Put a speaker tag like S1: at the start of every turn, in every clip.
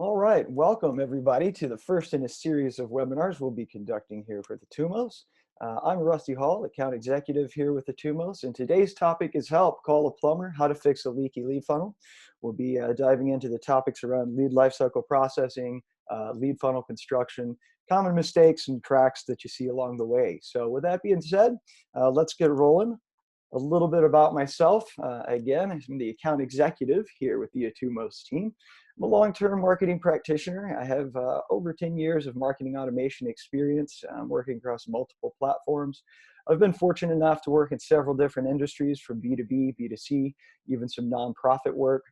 S1: All right, welcome everybody to the first in a series of webinars we'll be conducting here for the Etumos. I'm Rusty Hall, account executive here with the Etumos, and today's topic is help, call a plumber, how to fix a leaky lead funnel. We'll be diving into the topics around lead lifecycle processing, lead funnel construction, common mistakes and cracks that you see along the way. So with that being said, let's get rolling. A little bit about myself. Again, I'm the account executive here with the Etumos team. I'm a long-term marketing practitioner. I have over 10 years of marketing automation experience working across multiple platforms. I've been fortunate enough to work in several different industries from B2B, B2C, even some nonprofit work.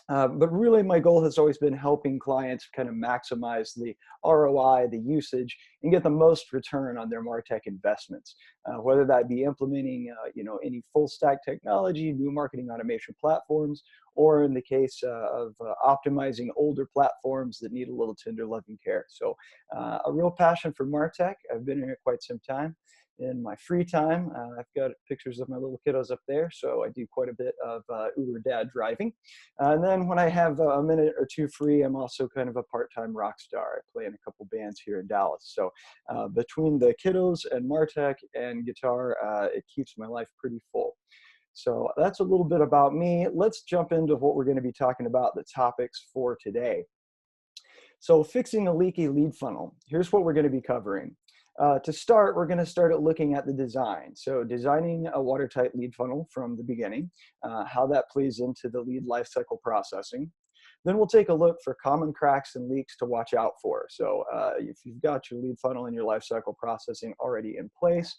S1: But really, my goal has always been helping clients kind of maximize the ROI, the usage, and get the most return on their MarTech investments. Whether that be implementing, any full stack technology, new marketing automation platforms, or in the case of optimizing older platforms that need a little tender loving care. So, a real passion for MarTech. I've been in it quite some time. In my free time, I've got pictures of my little kiddos up there, so I do quite a bit of Uber dad driving. And then when I have a minute or two free, I'm also kind of a part-time rock star. I play in a couple bands here in Dallas. So between the kiddos and MarTech and guitar, it keeps my life pretty full. So that's a little bit about me. Let's jump into what we're going to be talking about, the topics for today. So fixing a leaky lead funnel. Here's what we're going to be covering. To start, we're going to start at looking at the design. So designing a watertight lead funnel from the beginning, how that plays into the lead lifecycle processing. Then we'll take a look for common cracks and leaks to watch out for. So if you've got your lead funnel and your lifecycle processing already in place,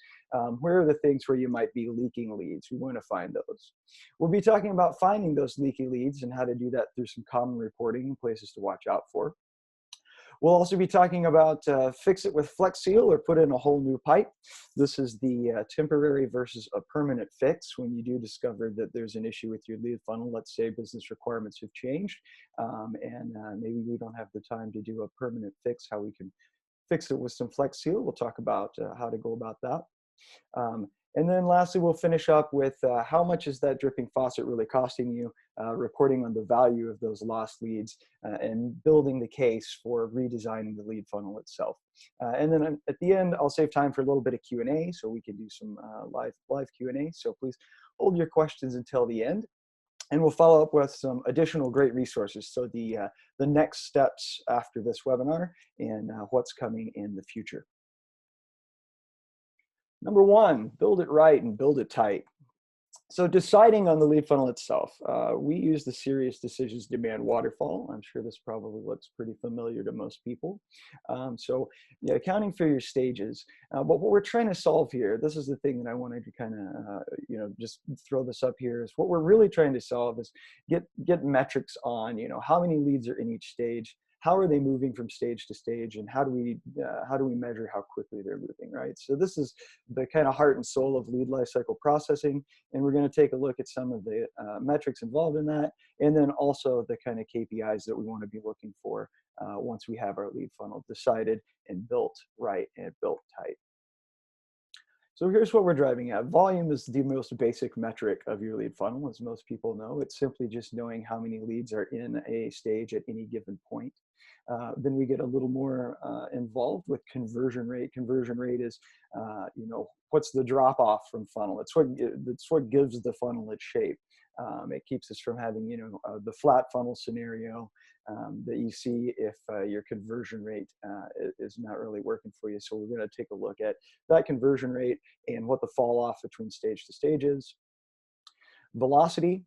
S1: where are the things where you might be leaking leads? We want to find those. We'll be talking about finding those leaky leads and how to do that through some common reporting and places to watch out for. We'll also be talking about fix it with Flex Seal or put in a whole new pipe. This is the temporary versus a permanent fix when you do discover that there's an issue with your lead funnel. Let's say business requirements have changed and maybe we don't have the time to do a permanent fix, how we can fix it with some Flex Seal. We'll talk about how to go about that. And then lastly, we'll finish up with how much is that dripping faucet really costing you, reporting on the value of those lost leads, and building the case for redesigning the lead funnel itself. And then at the end, I'll save time for a little bit of Q&A, so we can do some live Q&A. So please hold your questions until the end. And we'll follow up with some additional great resources. So the next steps after this webinar and what's coming in the future. Number one, build it right and build it tight. So deciding on the lead funnel itself, we use the Serious Decisions Demand waterfall. I'm sure this probably looks pretty familiar to most people. Accounting for your stages. But what we're trying to solve here, this is the thing that I wanted to kind of, just throw this up here, is what we're really trying to solve is get metrics on, how many leads are in each stage, how are they moving from stage to stage, and how do we measure how quickly they're moving, right? So this is the kind of heart and soul of lead lifecycle processing, and we're going to take a look at some of the metrics involved in that, and then also the kind of KPIs that we want to be looking for once we have our lead funnel decided and built right and built tight. So here's what we're driving at. Volume is the most basic metric of your lead funnel, as most people know. It's simply just knowing how many leads are in a stage at any given point. Then we get a little more involved with conversion rate. Conversion rate is, what's the drop off from funnel? It's what gives the funnel its shape. It keeps us from having, the flat funnel scenario that you see if your conversion rate is not really working for you. So we're going to take a look at that conversion rate and what the fall off between stage to stage is. Velocity,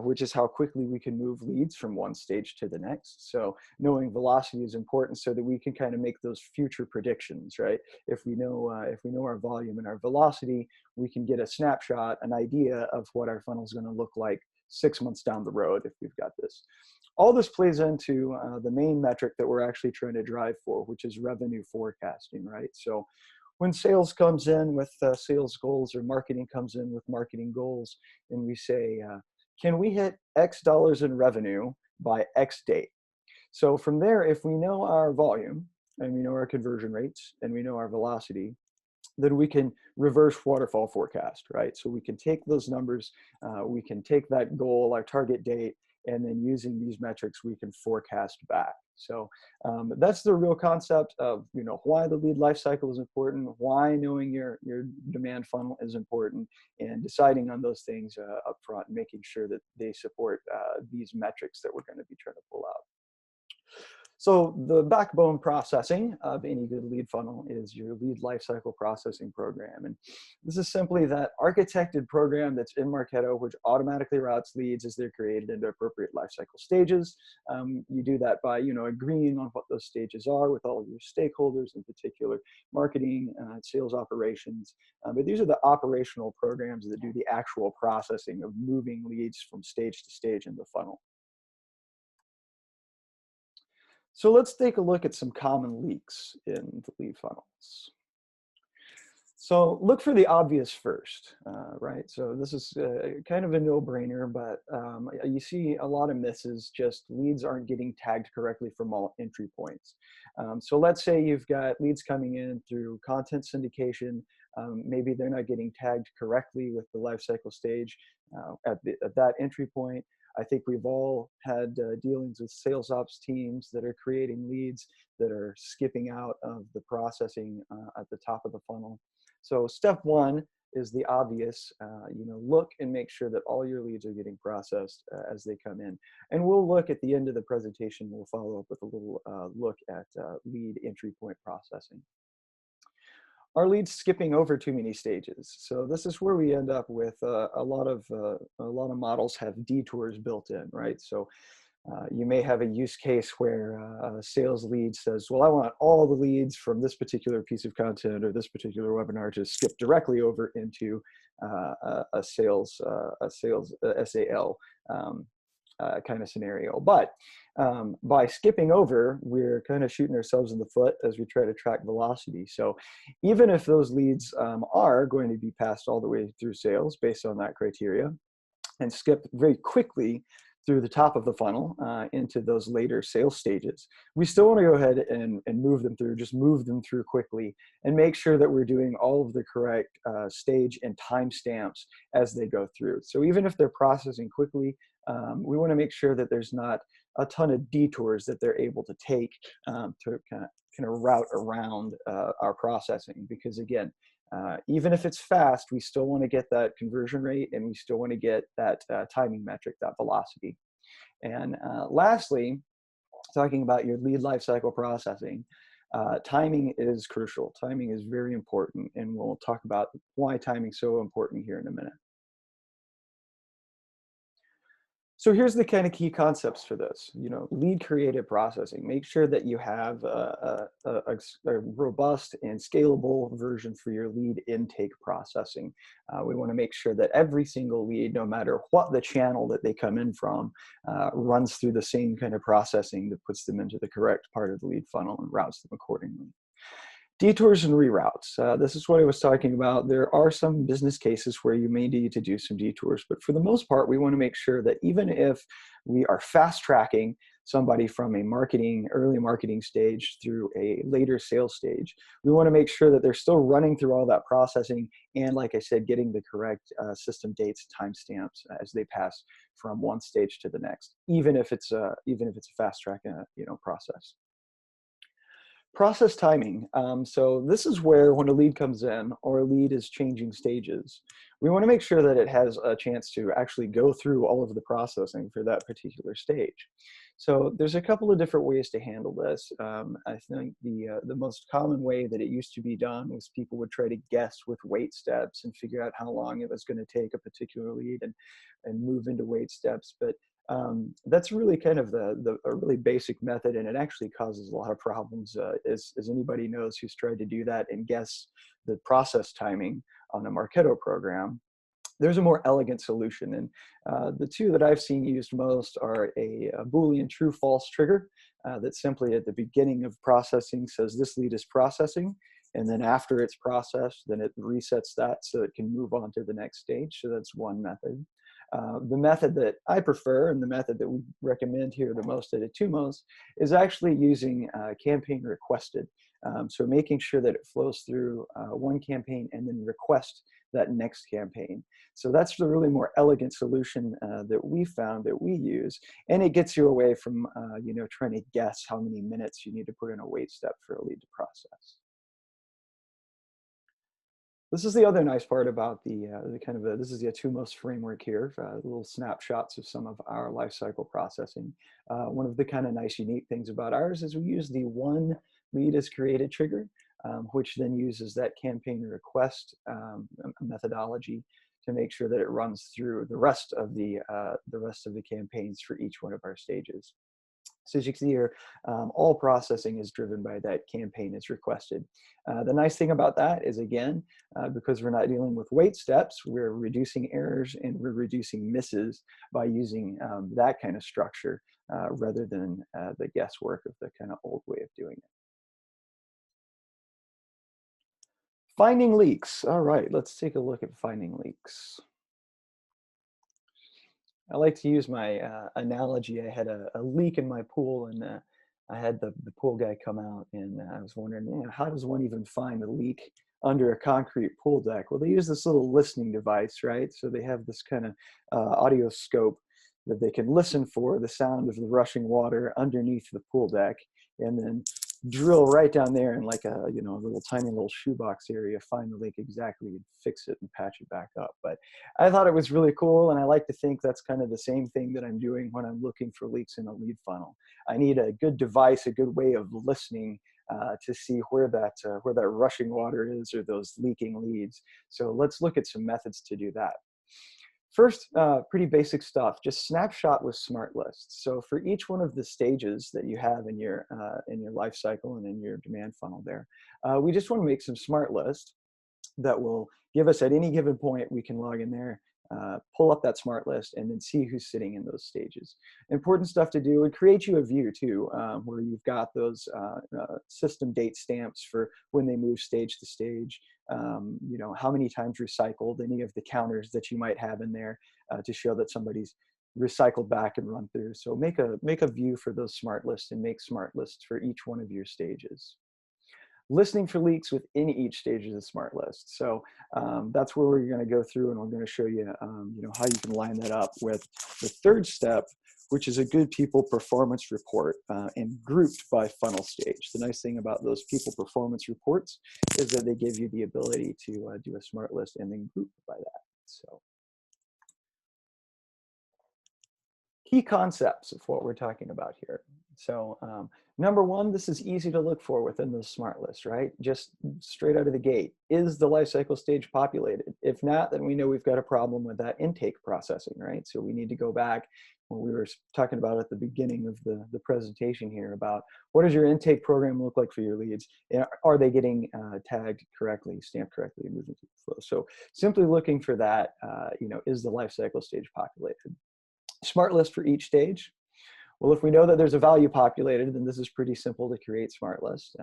S1: which is how quickly we can move leads from one stage to the next. So knowing velocity is important so that we can kind of make those future predictions, right? If we know our volume and our velocity, we can get a snapshot, an idea of what our funnel is going to look like 6 months down the road if we've got this. All this plays into the main metric that we're actually trying to drive for, which is revenue forecasting, right? So when sales comes in with sales goals, or marketing comes in with marketing goals, and we say, can we hit X dollars in revenue by X date? So from there, if we know our volume and we know our conversion rates and we know our velocity, then we can reverse waterfall forecast, right? So we can take those numbers, we can take that goal, our target date, and then using these metrics, we can forecast back. So that's the real concept of, why the lead life cycle is important, why knowing your demand funnel is important, and deciding on those things up front, making sure that they support these metrics that we're going to be trying to pull out. So the backbone processing of any good lead funnel is your lead lifecycle processing program. And this is simply that architected program that's in Marketo, which automatically routes leads as they're created into appropriate lifecycle stages. You do that by, agreeing on what those stages are with all of your stakeholders, in particular marketing, sales operations. But these are the operational programs that do the actual processing of moving leads from stage to stage in the funnel. So let's take a look at some common leaks in the lead funnels. So look for the obvious first, right? So this is kind of a no-brainer, but you see a lot of misses, just leads aren't getting tagged correctly from all entry points. So let's say you've got leads coming in through content syndication. Maybe they're not getting tagged correctly with the lifecycle stage at that entry point. I think we've all had dealings with sales ops teams that are creating leads that are skipping out of the processing at the top of the funnel. So step one is the obvious, look and make sure that all your leads are getting processed as they come in. And we'll look at the end of the presentation, we'll follow up with a little look at lead entry point processing. Are leads skipping over too many stages? So this is where we end up with a lot of models have detours built in, right? So you may have a use case where a sales lead says, well, I want all the leads from this particular piece of content or this particular webinar to skip directly over into a sales SAL kind of scenario. But by skipping over, we're kind of shooting ourselves in the foot as we try to track velocity. So even if those leads are going to be passed all the way through sales based on that criteria and skip very quickly through the top of the funnel into those later sales stages, we still want to go ahead and move them through, just move them through quickly and make sure that we're doing all of the correct stage and timestamps as they go through. So even if they're processing quickly, we want to make sure that there's not a ton of detours that they're able to take to kind of route around our processing. Because again, even if it's fast, we still want to get that conversion rate and we still want to get that timing metric, that velocity. And lastly, talking about your lead lifecycle processing, timing is crucial. Timing is very important, and we'll talk about why timing is so important here in a minute. So here's the kind of key concepts for this, lead creative processing. Make sure that you have a robust and scalable version for your lead intake processing. We want to make sure that every single lead, no matter what the channel that they come in from, runs through the same kind of processing that puts them into the correct part of the lead funnel and routes them accordingly. Detours and reroutes. This is what I was talking about. There are some business cases where you may need to do some detours, but for the most part, we want to make sure that even if we are fast tracking somebody from a early marketing stage through a later sales stage, we want to make sure that they're still running through all that processing and, like I said, getting the correct system dates, timestamps as they pass from one stage to the next, even if it's a fast track process. Process timing. So this is where when a lead comes in or a lead is changing stages, we want to make sure that it has a chance to actually go through all of the processing for that particular stage. So there's a couple of different ways to handle this. I think the most common way that it used to be done was people would try to guess with wait steps and figure out how long it was going to take a particular lead and move into wait steps. But that's really kind of a really basic method, and it actually causes a lot of problems, as anybody knows who's tried to do that and guess the process timing on a Marketo program. There's a more elegant solution, and the two that I've seen used most are a Boolean true-false trigger that simply at the beginning of processing says this lead is processing, and then after it's processed, then it resets that so it can move on to the next stage. So that's one method. The method that I prefer and the method that we recommend here the most at Etumos is actually using campaign requested. So making sure that it flows through one campaign and then request that next campaign. So that's the really more elegant solution that we found that we use, and it gets you away from trying to guess how many minutes you need to put in a wait step for a lead to process. This is the other nice part about this is the Etumos framework here, little snapshots of some of our lifecycle processing. One of the kind of nice unique things about ours is we use the one lead is created trigger, which then uses that campaign request methodology to make sure that it runs through the rest of the campaigns for each one of our stages. So as you can see here, all processing is driven by that campaign is requested. The nice thing about that is, again, because we're not dealing with wait steps, we're reducing errors and we're reducing misses by using that kind of structure rather than the guesswork of the kind of old way of doing it. Finding leaks. All right, let's take a look at finding leaks. I like to use my analogy. I had a leak in my pool, and I had the pool guy come out, and I was wondering, how does one even find a leak under a concrete pool deck? Well, they use this little listening device, right? So they have this kind of audio scope that they can listen for the sound of the rushing water underneath the pool deck, and then drill right down there in like a little tiny little shoebox area, find the leak exactly, and fix it and patch it back up. But I thought it was really cool, and I like to think that's kind of the same thing that I'm doing when I'm looking for leaks in a lead funnel. I need a good device, a good way of listening to see where that rushing water is or those leaking leads. So let's look at some methods to do that. First, pretty basic stuff, just snapshot with smart lists. So for each one of the stages that you have in your life cycle and in your demand funnel there, we just want to make some smart lists that will give us at any given point, we can log in there, pull up that smart list, and then see who's sitting in those stages. Important stuff to do, and create you a view too, where you've got those system date stamps for when they move stage to stage, how many times recycled, any of the counters that you might have in there to show that somebody's recycled back and run through. So make a view for those smart lists and make smart lists for each one of your stages. Listening for leaks within each stage of the smart list. So that's where we're going to go through, and we're going to show you, how you can line that up with the third step, which is a good people performance report and grouped by funnel stage. The nice thing about those people performance reports is that they give you the ability to do a smart list and then group by that. So key concepts of what we're talking about here. So number one, this is easy to look for within the smart list, right? Just straight out of the gate. Is the lifecycle stage populated? If not, then we know we've got a problem with that intake processing, right? So we need to go back when we were talking about at the beginning of the presentation here about what does your intake program look like for your leads? Are they getting tagged correctly, stamped correctly, and moving through the flow? So simply looking for that, is the lifecycle stage populated? Smart list for each stage. Well, if we know that there's a value populated, then this is pretty simple to create smart list,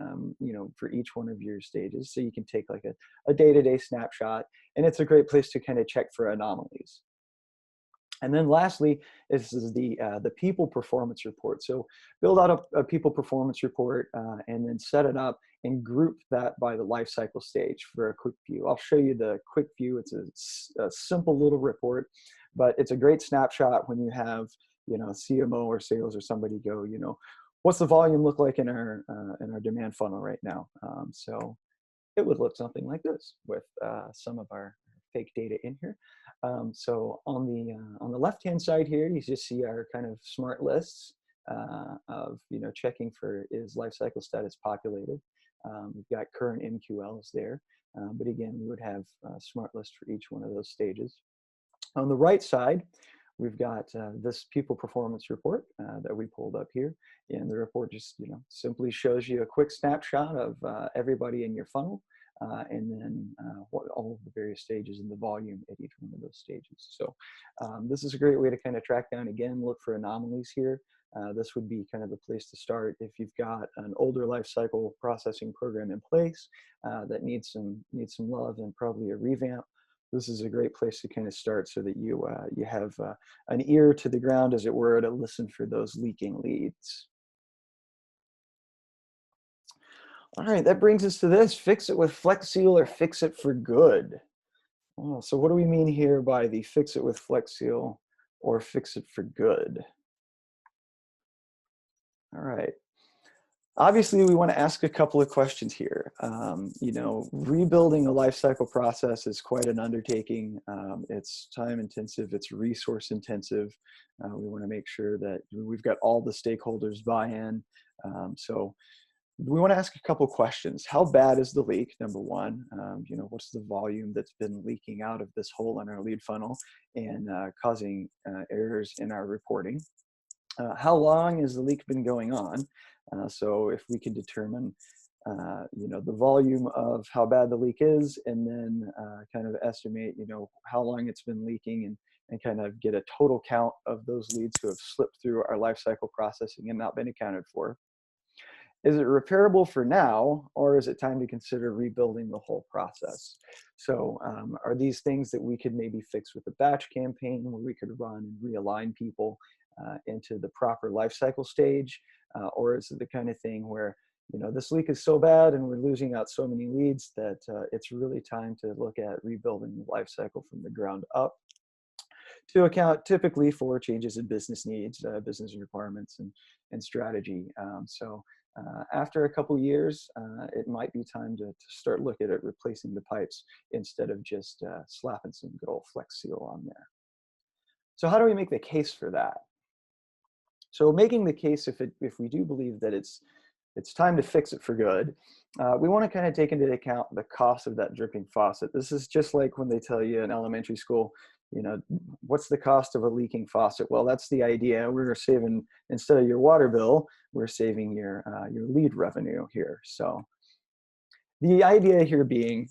S1: for each one of your stages. So you can take like a day-to-day snapshot, and it's a great place to kind of check for anomalies. And then lastly, this is the people performance report. So build out a people performance report and then set it up and group that by the life cycle stage for a quick view. I'll show you the quick view. It's a simple little report, but it's a great snapshot when you have, CMO or sales or somebody go, what's the volume look like in our demand funnel right now? So it would look something like this with some of our fake data in here. So on the left-hand side here, you just see our kind of smart lists of checking for is lifecycle status populated. We've got current MQLs there, but again, we would have a smart list for each one of those stages. On the right side, we've got this people performance report that we pulled up here, and the report just simply shows you a quick snapshot of everybody in your funnel. And then what all of the various stages and the volume at each one of those stages. So this is a great way to kind of track down, again, look for anomalies here. This would be kind of the place to start if you've got an older life cycle processing program in place that needs some love and probably a revamp. This is a great place to kind of start so that you have an ear to the ground, as it were, to listen for those leaking leads. All right, that brings us to this: fix it with Flex Seal or fix it for good. Oh, so what do we mean here by the fix it with Flex Seal or fix it for good? All right. Obviously, we want to ask a couple of questions here. Rebuilding a life cycle process is quite an undertaking. It's time intensive, it's resource intensive. We want to make sure that we've got all the stakeholders buy-in. So we want to ask a couple questions. How bad is the leak, number one? What's the volume that's been leaking out of this hole in our lead funnel and causing errors in our reporting? How long has the leak been going on? So if we can determine, the volume of how bad the leak is, and then kind of estimate, how long it's been leaking, and kind of get a total count of those leads who have slipped through our life cycle processing and not been accounted for. Is it repairable for now, or is it time to consider rebuilding the whole process? So are these things that we could maybe fix with a batch campaign where we could run and realign people into the proper life cycle stage? Or is it the kind of thing where, this leak is so bad and we're losing out so many leads that it's really time to look at rebuilding the life cycle from the ground up to account typically for changes in business needs, business requirements, and strategy. After a couple years, it might be time to start looking at replacing the pipes instead of just slapping some good old Flex Seal on there. So how do we make the case for that? So making the case, if we do believe that it's time to fix it for good, we want to kind of take into account the cost of that dripping faucet. This is just like when they tell you in elementary school, what's the cost of a leaking faucet? Well, that's the idea. We're saving, instead of your water bill, we're saving your lead revenue here. So the idea here being,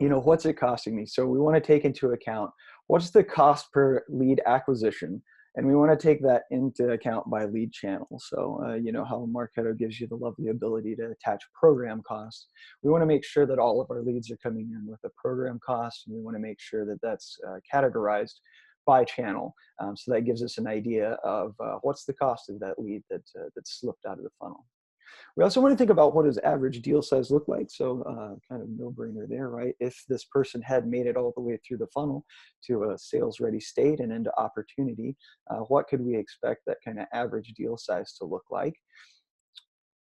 S1: what's it costing me? So we want to take into account what's the cost per lead acquisition. And we want to take that into account by lead channel. So, how Marketo gives you the lovely ability to attach program costs. We want to make sure that all of our leads are coming in with a program cost, and we want to make sure that that's categorized by channel. So that gives us an idea of what's the cost of that lead that slipped out of the funnel. We also want to think about what does average deal size look like. So kind of no-brainer there, right? If this person had made it all the way through the funnel to a sales-ready state and into opportunity, what could we expect that kind of average deal size to look like?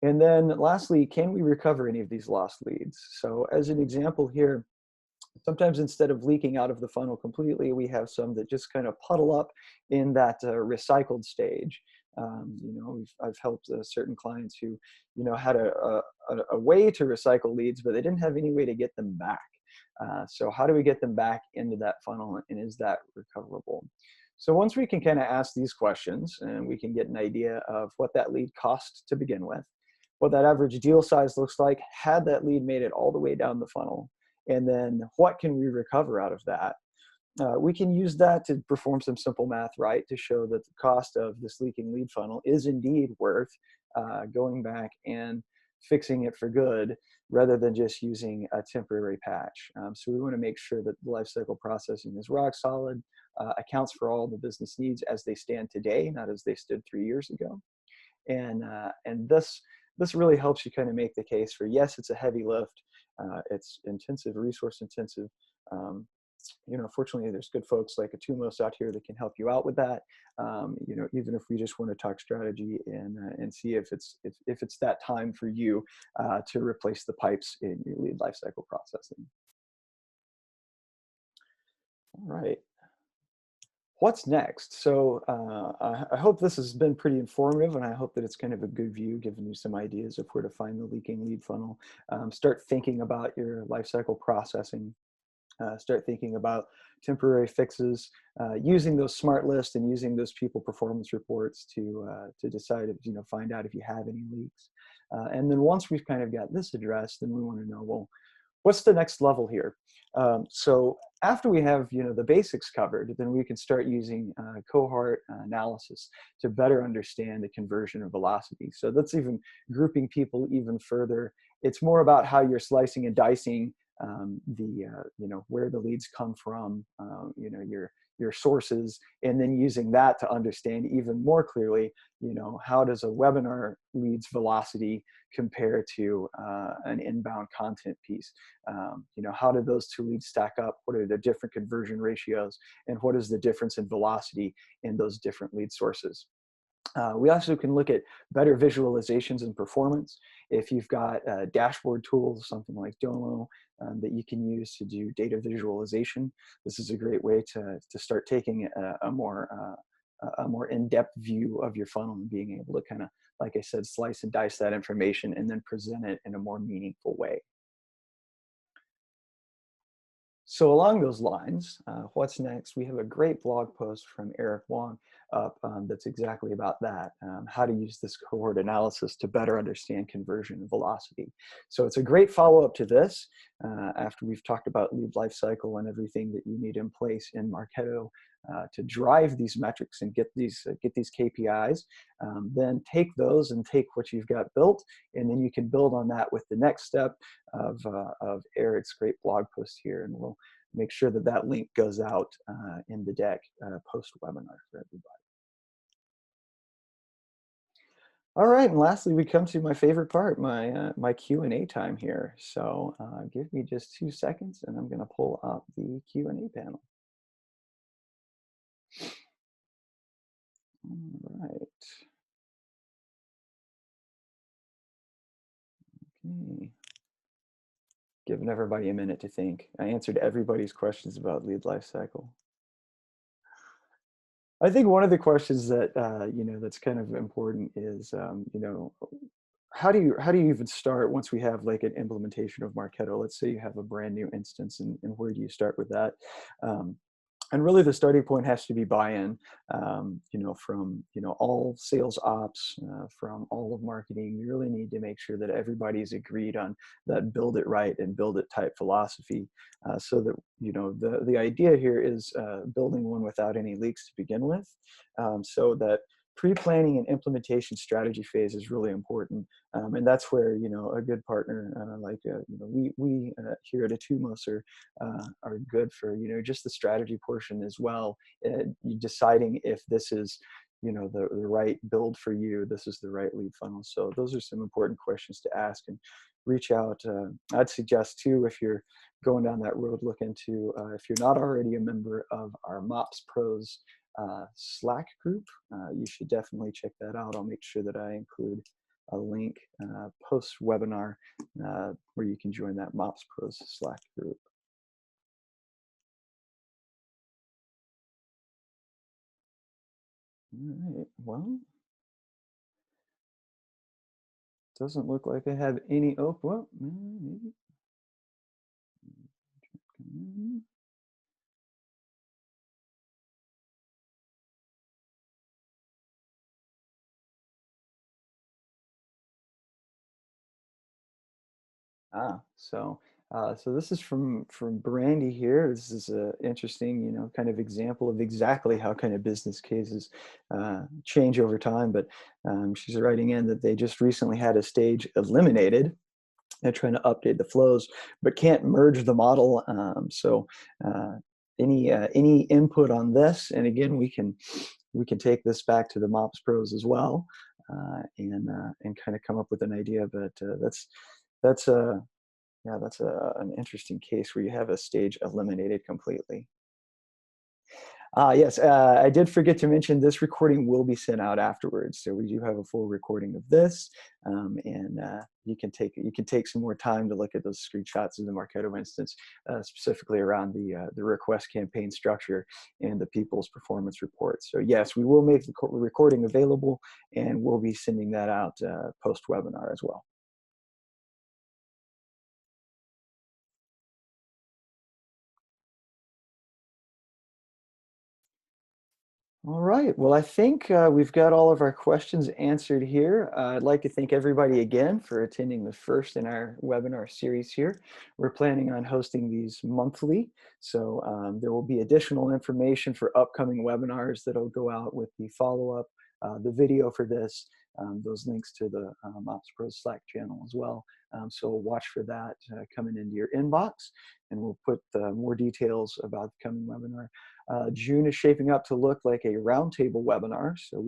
S1: And then lastly, can we recover any of these lost leads? So as an example here, sometimes instead of leaking out of the funnel completely, we have some that just kind of puddle up in that recycled stage. I've helped certain clients who, had a way to recycle leads, but they didn't have any way to get them back. So how do we get them back into that funnel, and is that recoverable? So once we can kind of ask these questions, and we can get an idea of what that lead cost to begin with, what that average deal size looks like, had that lead made it all the way down the funnel, and then what can we recover out of that? We can use that to perform some simple math, right, to show that the cost of this leaking lead funnel is indeed worth going back and fixing it for good rather than just using a temporary patch. So we want to make sure that the lifecycle processing is rock solid, accounts for all the business needs as they stand today, not as they stood 3 years ago. And this really helps you kind of make the case for, yes, it's a heavy lift, it's intensive, resource intensive. Fortunately, there's good folks like Etumos out here that can help you out with that. Even if we just want to talk strategy and see if it's that time for you to replace the pipes in your lead lifecycle processing. All right. What's next? So I hope this has been pretty informative, and I hope that it's kind of a good view, giving you some ideas of where to find the leaking lead funnel. Start thinking about your lifecycle processing. Start thinking about temporary fixes, using those smart lists and using those people performance reports to decide if, find out if you have any leaks. And then once we've kind of got this addressed, then we want to know, well, what's the next level here? So after we have the basics covered, then we can start using cohort analysis to better understand the conversion of velocity. So that's even grouping people even further. It's more about how you're slicing and dicing where the leads come from, your sources, and then using that to understand even more clearly, how does a webinar leads velocity compare to an inbound content piece? How do those two leads stack up? What are the different conversion ratios? And what is the difference in velocity in those different lead sources? We also can look at better visualizations and performance. If you've got dashboard tools, something like Domo, that you can use to do data visualization, this is a great way to start taking a more in-depth view of your funnel and being able to kind of, like I said, slice and dice that information and then present it in a more meaningful way. So along those lines, what's next? We have a great blog post from Eric Wong up that's exactly about that, how to use this cohort analysis to better understand conversion and velocity. So it's a great follow-up to this after we've talked about lead lifecycle and everything that you need in place in Marketo to drive these metrics and get these KPIs. Then take those and take what you've got built, and then you can build on that with the next step of Eric's great blog post here, and we'll make sure that that link goes out in the deck post-webinar for everybody. All right, and lastly, we come to my favorite part, my Q&A time here. So give me just 2 seconds, and I'm going to pull up the Q&A panel. All right. Okay. Giving everybody a minute to think. I answered everybody's questions about lead lifecycle. I think one of the questions that that's kind of important is how do you even start once we have like an implementation of Marketo? Let's say you have a brand new instance, and where do you start with that? And really the starting point has to be buy-in, from, all sales ops, from all of marketing. You really need to make sure that everybody's agreed on that build it right and build it type philosophy, so that, the idea here is building one without any leaks to begin with, so that pre-planning and implementation strategy phase is really important. And that's where, a good partner we here at Etumos are good for, just the strategy portion as well. Deciding if this is, the right build for you, this is the right lead funnel. So those are some important questions to ask, and reach out. I'd suggest too, if you're going down that road, look into, if you're not already a member of our MOPS Pros Slack group, you should definitely check that out. I'll make sure that I include a link post-webinar where you can join that MOPS Pros Slack group. All right, well, doesn't look like I have any, oh, well, maybe. So this is from Brandy here. This is an interesting, kind of example of exactly how kind of business cases change over time. But she's writing in that they just recently had a stage eliminated. They're trying to update the flows, but can't merge the model. Any input on this? And again, we can take this back to the MOPS Pros as well, and kind of come up with an idea. But that's an interesting case where you have a stage eliminated completely. Yes, I did forget to mention this recording will be sent out afterwards. So we do have a full recording of this, and you can take some more time to look at those screenshots of the Marketo instance, specifically around the request campaign structure and the people's performance reports. So yes, we will make the recording available, and we'll be sending that out post-webinar as well. All right. Well, I think we've got all of our questions answered here. I'd like to thank everybody again for attending the first in our webinar series here. We're planning on hosting these monthly, so there will be additional information for upcoming webinars that'll go out with the follow-up, the video for this, those links to the MOPS Pro Slack channel as well. So watch for that coming into your inbox, and we'll put more details about the coming webinar. June is shaping up to look like a roundtable webinar. So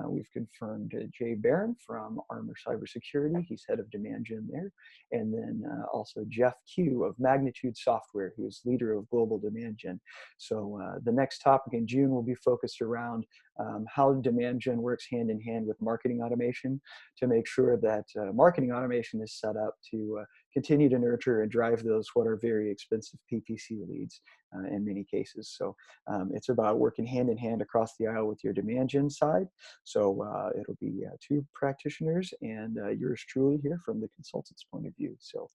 S1: we've confirmed Jay Barron from Armor Cybersecurity. He's head of demand gen there. And then also Jeff Q of Magnitude Software, who is leader of global demand gen. So the next topic in June will be focused around how demand gen works hand in hand with marketing automation to make sure that marketing automation is set up to continue to nurture and drive those what are very expensive PPC leads in many cases. So it's about working hand in hand across the aisle with your demand gen side. So it'll be two practitioners and yours truly here from the consultant's point of view. So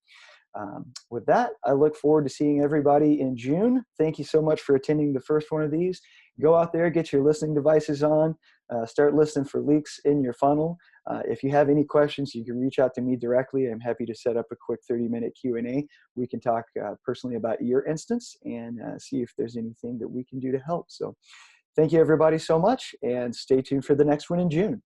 S1: with that, I look forward to seeing everybody in June. Thank you so much for attending the first one of these. Go out there, get your listening devices on, start listening for leaks in your funnel. If you have any questions, you can reach out to me directly. I'm happy to set up a quick 30-minute Q&A. We can talk personally about your instance and see if there's anything that we can do to help. So thank you everybody so much, and stay tuned for the next one in June.